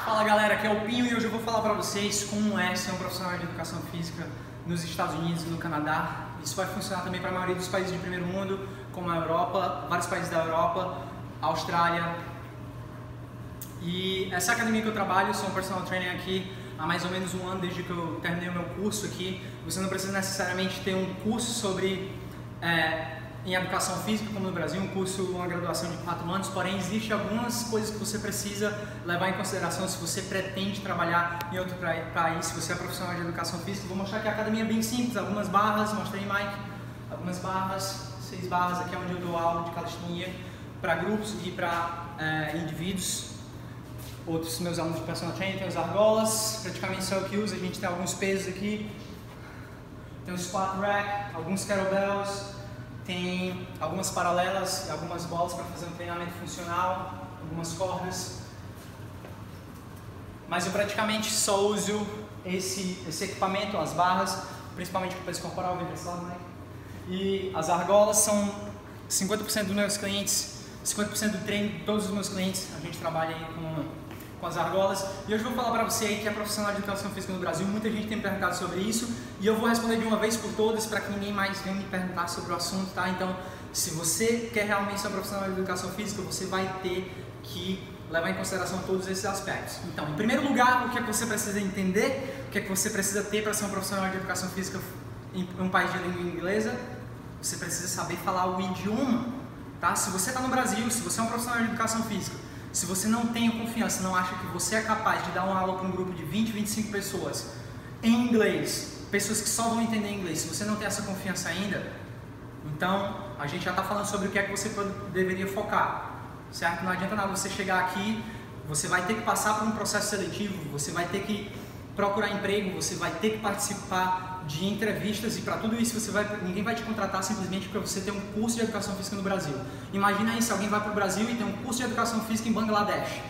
Fala galera, aqui é o Pinho e hoje eu vou falar para vocês como é ser um profissional de educação física nos Estados Unidos e no Canadá. Isso vai funcionar também para a maioria dos países de primeiro mundo, como a Europa, vários países da Europa, Austrália. E essa academia que eu trabalho, sou um personal trainer aqui há mais ou menos um ano desde que eu terminei o meu curso aqui. Você não precisa necessariamente ter um curso sobre em educação física como no Brasil, um curso, uma graduação de 4 anos, porém existem algumas coisas que você precisa levar em consideração se você pretende trabalhar em outro país, se você é profissional de educação física. Vou mostrar que a academia é bem simples, algumas barras, mostrei Mike, algumas barras, 6 barras, aqui é onde eu dou aula de calistenia para grupos e para indivíduos. Outros meus alunos de personal training tem os argolas, praticamente só eu que uso, a gente tem alguns pesos aqui, tem o squat rack, alguns kettlebells, tem algumas paralelas e algumas bolas para fazer um treinamento funcional, algumas cordas. Mas eu praticamente só uso esse equipamento, as barras, principalmente para o peso corporal, vem desse lado, Mike. E as argolas são 50% dos meus clientes, 50% do treino de todos os meus clientes, a gente trabalha aí com as argolas. E hoje eu vou falar para você aí que é profissional de educação física no Brasil. Muita gente tem me perguntado sobre isso e eu vou responder de uma vez por todas para que ninguém mais venha me perguntar sobre o assunto, tá? Então, se você quer realmente ser um profissional de educação física, você vai ter que levar em consideração todos esses aspectos. Então, em primeiro lugar, o que é que você precisa entender, o que é que você precisa ter para ser um profissional de educação física em um país de língua inglesa? Você precisa saber falar o idioma, tá? Se você está no Brasil, se você é um profissional de educação física, se você não tem confiança, não acha que você é capaz de dar uma aula para um grupo de 20, 25 pessoas em inglês, pessoas que só vão entender inglês, se você não tem essa confiança ainda, então a gente já está falando sobre o que é que você deveria focar, certo? Não adianta nada você chegar aqui, você vai ter que passar por um processo seletivo, você vai ter que procurar emprego, você vai ter que participar de entrevistas e para tudo isso ninguém vai te contratar simplesmente porque você tem um curso de educação física no Brasil. Imagina aí se alguém vai para o Brasil e tem um curso de educação física em Bangladesh,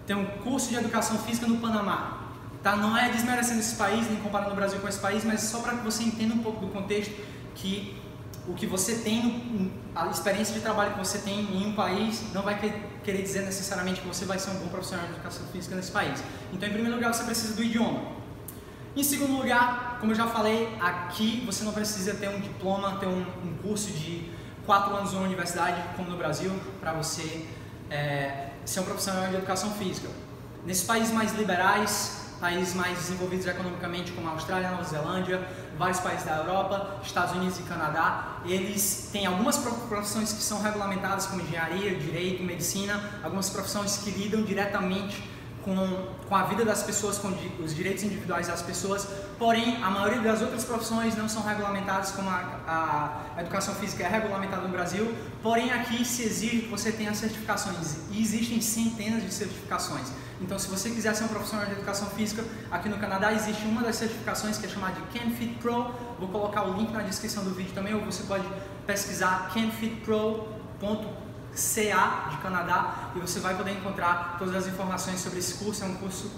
tem um curso de educação física no Panamá, tá? Não é desmerecendo esse país, nem comparando o Brasil com esse país, mas só para que você entenda um pouco do contexto que o que você tem, a experiência de trabalho que você tem em um país não vai querer dizer necessariamente que você vai ser um bom profissional de educação física nesse país. Então, em primeiro lugar, você precisa do idioma. Em segundo lugar, como eu já falei, aqui você não precisa ter um diploma, ter um curso de 4 anos na universidade, como no Brasil, para você ser um profissional de educação física. Nesses países mais liberais, países mais desenvolvidos economicamente, como a Austrália, Nova Zelândia, vários países da Europa, Estados Unidos e Canadá, eles têm algumas profissões que são regulamentadas, como engenharia, direito, medicina, algumas profissões que lidam diretamente com a vida das pessoas, com os direitos individuais das pessoas, porém a maioria das outras profissões não são regulamentadas, como a educação física é regulamentada no Brasil, porém aqui se exige que você tenha certificações e existem centenas de certificações. Então, se você quiser ser um profissional de educação física, aqui no Canadá existe uma das certificações que é chamada de CanFit Pro, vou colocar o link na descrição do vídeo também, ou você pode pesquisar canfitpro.ca de Canadá e você vai poder encontrar todas as informações sobre esse curso. É um curso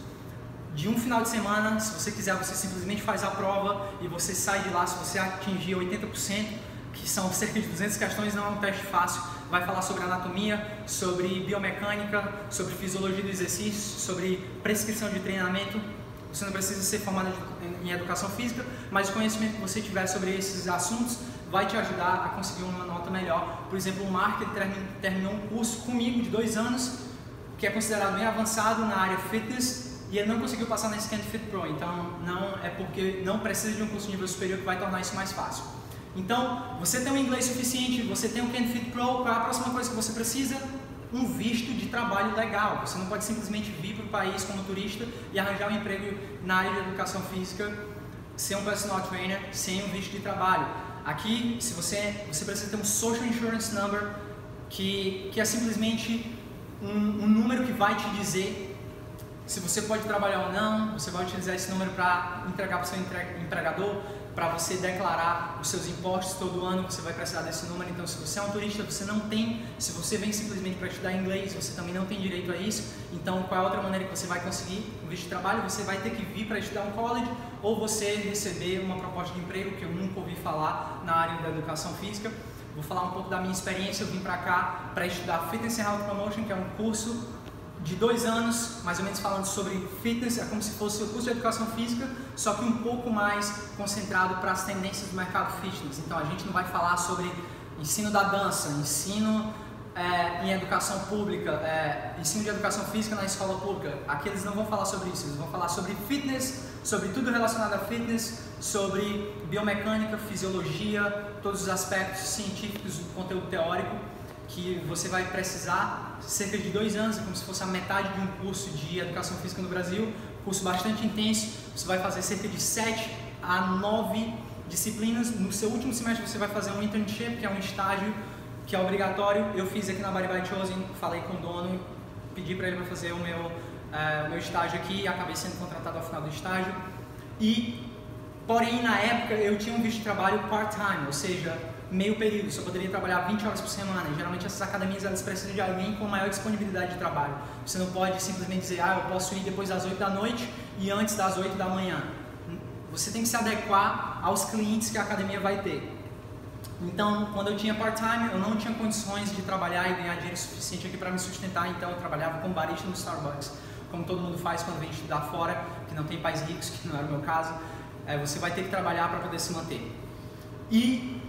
de um final de semana, se você quiser você simplesmente faz a prova e você sai de lá. Se você atingir 80%, que são cerca de 200 questões, não é um teste fácil, vai falar sobre anatomia, sobre biomecânica, sobre fisiologia do exercício, sobre prescrição de treinamento. Você não precisa ser formado em educação física, mas o conhecimento que você tiver sobre esses assuntos vai te ajudar a conseguir uma nota melhor. Por exemplo, o Mark terminou um curso comigo de 2 anos, que é considerado bem avançado na área fitness, e ele não conseguiu passar na CanFit Pro. Então, não é porque não precisa de um curso de nível superior que vai tornar isso mais fácil. Então, você tem um inglês suficiente, você tem o CanFit Pro, qual é a próxima coisa que você precisa? Um visto de trabalho legal. Você não pode simplesmente vir para o país como turista e arranjar um emprego na área de educação física, ser um personal trainer sem um visto de trabalho. Aqui, se você precisa ter um Social Insurance Number, que é simplesmente um número que vai te dizer se você pode trabalhar ou não. Você vai utilizar esse número para entregar para o seu empregador, para você declarar os seus impostos todo ano, você vai precisar desse número. Então, se você é um turista, você não tem, se você vem simplesmente para estudar inglês, você também não tem direito a isso. Então, qual é a outra maneira que você vai conseguir um visto de trabalho? Você vai ter que vir para estudar um college ou você receber uma proposta de emprego, que eu nunca ouvi falar na área da educação física. Vou falar um pouco da minha experiência. Eu vim para cá para estudar Fitness and Health Promotion, que é um curso de 2 anos, mais ou menos falando sobre fitness, é como se fosse o curso de educação física, só que um pouco mais concentrado para as tendências do mercado fitness. Então a gente não vai falar sobre ensino da dança, ensino em educação pública, ensino de educação física na escola pública. Aqui eles não vão falar sobre isso, eles vão falar sobre fitness, sobre tudo relacionado a fitness, sobre biomecânica, fisiologia, todos os aspectos científicos do conteúdo teórico que você vai precisar. Cerca de 2 anos, é como se fosse a metade de um curso de educação física no Brasil, curso bastante intenso. Você vai fazer cerca de 7 a 9 disciplinas. No seu último semestre você vai fazer um internship, que é um estágio que é obrigatório. Eu fiz aqui na Body by Chosen, falei com o dono, pedi para ele fazer o meu estágio aqui e acabei sendo contratado ao final do estágio. Porém, na época eu tinha um visto de trabalho part-time, ou seja, meio período, só poderia trabalhar 20 horas por semana. E geralmente essas academias elas precisam de alguém com maior disponibilidade de trabalho. Você não pode simplesmente dizer, eu posso ir depois das 8 da noite e antes das 8 da manhã. Você tem que se adequar aos clientes que a academia vai ter. Então, quando eu tinha part-time, eu não tinha condições de trabalhar e ganhar dinheiro suficiente aqui para me sustentar, então eu trabalhava como barista no Starbucks, como todo mundo faz quando vem estudar fora, que não tem pais ricos, que não era o meu caso. Você vai ter que trabalhar para poder se manter. E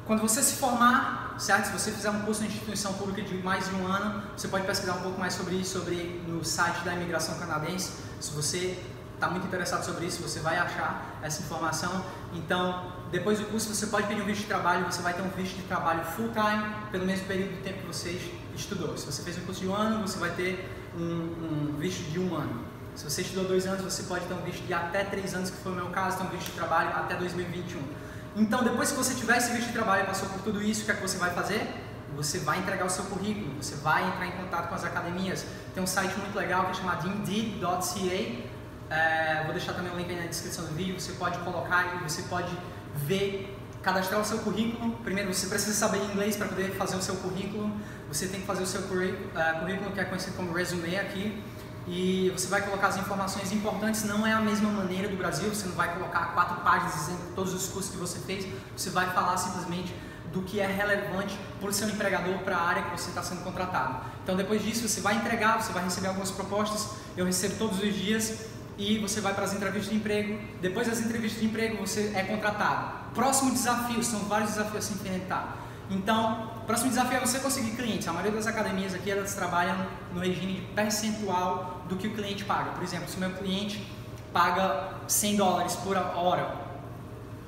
quando você se formar, certo? Se você fizer um curso em instituição pública de mais de 1 ano, você pode pesquisar um pouco mais sobre isso, no site da imigração canadense. Se você está muito interessado sobre isso, você vai achar essa informação. Então, depois do curso, você pode pedir um visto de trabalho, você vai ter um visto de trabalho full-time pelo mesmo período de tempo que você estudou. Se você fez um curso de 1 ano, você vai ter um visto de 1 ano. Se você estudou 2 anos, você pode ter um visto de até 3 anos, que foi o meu caso, ter um visto de trabalho até 2021. Então, depois que você tiver esse visto de trabalho e passou por tudo isso, o que é que você vai fazer? Você vai entregar o seu currículo, você vai entrar em contato com as academias. Tem um site muito legal que é chamado Indeed.ca. Vou deixar também o link aí na descrição do vídeo. Você pode colocar e você pode ver, cadastrar o seu currículo. Primeiro, você precisa saber inglês para poder fazer o seu currículo. Você tem que fazer o seu currículo, que é conhecido como resume aqui. E você vai colocar as informações importantes. Não é a mesma maneira do Brasil, você não vai colocar 4 páginas dizendo todos os cursos que você fez. Você vai falar simplesmente do que é relevante para o seu empregador, para a área que você está sendo contratado. Então, depois disso, você vai entregar, você vai receber algumas propostas. Eu recebo todos os dias. E você vai para as entrevistas de emprego. Depois das entrevistas de emprego, você é contratado. Próximo desafio, são vários desafios a se enfrentar. Então, o próximo desafio é você conseguir clientes. A maioria das academias aqui, elas trabalham no regime de percentual do que o cliente paga. Por exemplo, se o meu cliente paga $100 por hora,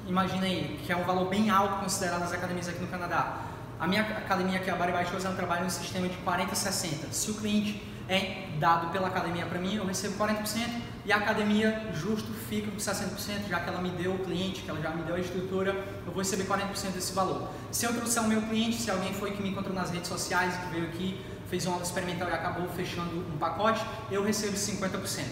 imagina aí, que é um valor bem alto considerado nas academias aqui no Canadá. A minha academia aqui, a Body by Chosen, trabalha no sistema de 40-60. Se o cliente é dado pela academia para mim, eu recebo 40% e a academia justo fica com 60%, já que ela me deu o cliente, que ela já me deu a estrutura, eu vou receber 40% desse valor. Se eu trouxer o meu cliente, se alguém foi que me encontrou nas redes sociais, que veio aqui, fez uma aula experimental e acabou fechando um pacote, eu recebo 50%.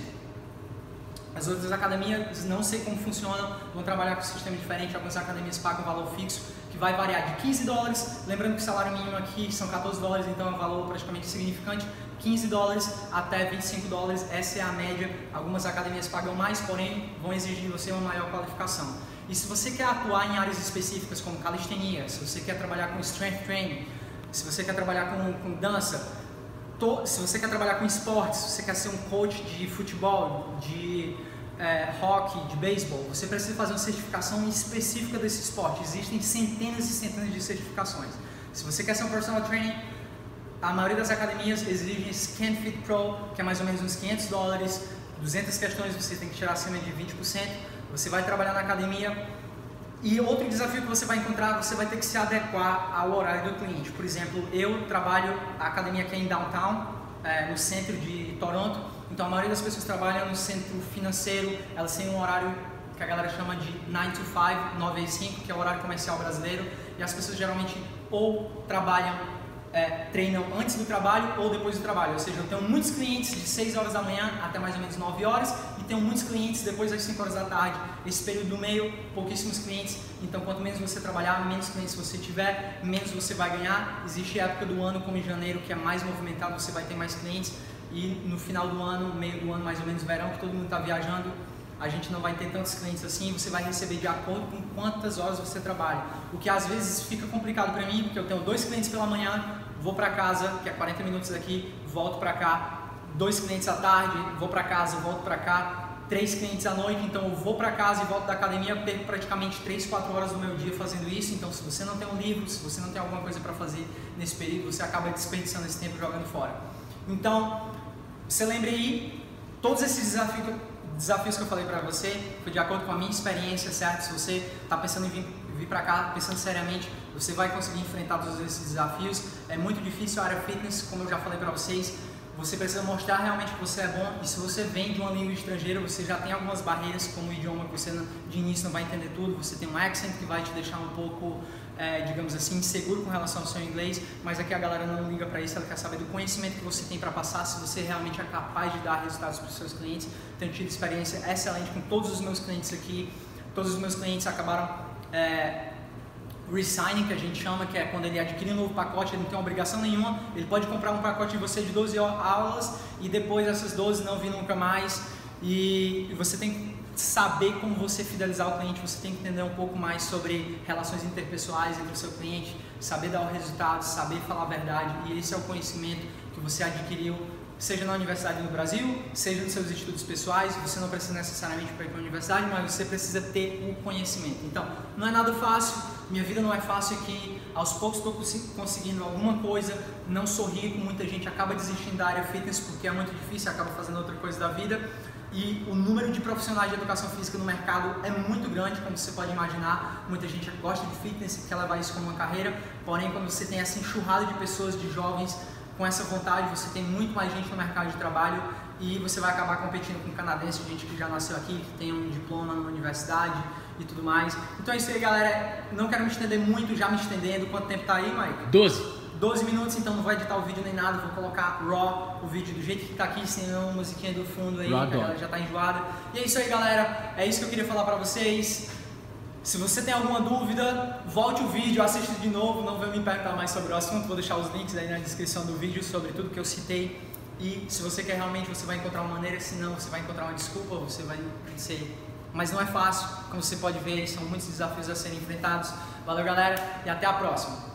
As outras academias, não sei como funcionam, vão trabalhar com um sistema diferente. Algumas academias pagam um valor fixo que vai variar de $15, lembrando que o salário mínimo aqui são $14, então é um valor praticamente significante, $15 até $25, essa é a média. Algumas academias pagam mais, porém vão exigir de você uma maior qualificação. E se você quer atuar em áreas específicas como calistenia, se você quer trabalhar com strength training, se você quer trabalhar com dança, se você quer trabalhar com esportes, se você quer ser um coach de futebol, de hockey, de beisebol, você precisa fazer uma certificação específica desse esporte. Existem centenas e centenas de certificações. Se você quer ser um personal trainer, a maioria das academias exigem Scan Fit Pro, que é mais ou menos uns $500, 200 questões você tem que tirar acima de 20%. Você vai trabalhar na academia. E outro desafio que você vai encontrar, você vai ter que se adequar ao horário do cliente. Por exemplo, eu trabalho, a academia aqui é em Downtown, no centro de Toronto, então a maioria das pessoas trabalham no centro financeiro, elas têm um horário que a galera chama de 9 to 5, 9 às 5, que é o horário comercial brasileiro, e as pessoas geralmente ou trabalham, treinam antes do trabalho ou depois do trabalho, ou seja, eu tenho muitos clientes de 6 horas da manhã até mais ou menos 9 horas, e tenho muitos clientes depois das 5 horas da tarde. Esse período do meio, pouquíssimos clientes. Então, quanto menos você trabalhar, menos clientes você tiver, menos você vai ganhar. Existe época do ano, como em janeiro, que é mais movimentado, você vai ter mais clientes. E no final do ano, meio do ano, mais ou menos verão, que todo mundo está viajando, a gente não vai ter tantos clientes assim. Você vai receber de acordo com quantas horas você trabalha. O que às vezes fica complicado para mim, porque eu tenho 2 clientes pela manhã, vou para casa, que é 40 minutos daqui, volto para cá. 2 clientes à tarde, vou para casa, volto para cá, 3 clientes à noite, então eu vou para casa e volto da academia, perco praticamente 3, 4 horas do meu dia fazendo isso. Então se você não tem um livro, se você não tem alguma coisa para fazer nesse período, você acaba desperdiçando esse tempo jogando fora. Então, você lembre aí, todos esses desafios que eu falei para você, foi de acordo com a minha experiência, certo? Se você está pensando em vir para cá, pensando seriamente, você vai conseguir enfrentar todos esses desafios. É muito difícil a área fitness, como eu já falei para vocês. Você precisa mostrar realmente que você é bom, e se você vem de uma língua estrangeira, você já tem algumas barreiras, como o idioma, que você de início não vai entender tudo, você tem um accent que vai te deixar um pouco, digamos assim, inseguro com relação ao seu inglês, mas aqui a galera não liga para isso, ela quer saber do conhecimento que você tem para passar, se você realmente é capaz de dar resultados para os seus clientes. Tenho tido experiência excelente com todos os meus clientes aqui, todos os meus clientes acabaram resigning, que a gente chama, que é quando ele adquire um novo pacote, ele não tem obrigação nenhuma, ele pode comprar um pacote de você de 12 aulas e depois essas 12 não vir nunca mais, e você tem que saber como você fidelizar o cliente, você tem que entender um pouco mais sobre relações interpessoais entre o seu cliente, saber dar o resultado, saber falar a verdade, e esse é o conhecimento que você adquiriu, seja na universidade no Brasil, seja nos seus estudos pessoais. Você não precisa necessariamente ir para a universidade, mas você precisa ter o conhecimento. Então, não é nada fácil, minha vida não é fácil aqui, aos poucos estou conseguindo alguma coisa, não sou rico, muita gente acaba desistindo da área fitness porque é muito difícil, acaba fazendo outra coisa da vida, e o número de profissionais de educação física no mercado é muito grande, como você pode imaginar. Muita gente gosta de fitness e quer levar isso como uma carreira, porém quando você tem essa enxurrada de pessoas, de jovens, com essa vontade, você tem muito mais gente no mercado de trabalho e você vai acabar competindo com canadenses, gente que já nasceu aqui, que tem um diploma na universidade e tudo mais. Então é isso aí, galera. Não quero me estender muito, já me estendendo. Quanto tempo tá aí, Mike? 12 minutos, então não vou editar o vídeo nem nada, vou colocar raw o vídeo do jeito que tá aqui, sem uma musiquinha do fundo aí, que a galera já tá enjoada. E é isso aí, galera. É isso que eu queria falar pra vocês. Se você tem alguma dúvida, volte o vídeo, assista de novo, não vai me perguntar mais sobre o assunto, vou deixar os links aí na descrição do vídeo sobre tudo que eu citei. E se você quer realmente, você vai encontrar uma maneira, se não, você vai encontrar uma desculpa, você vai ser... Mas não é fácil, como você pode ver, são muitos desafios a serem enfrentados. Valeu, galera, e até a próxima!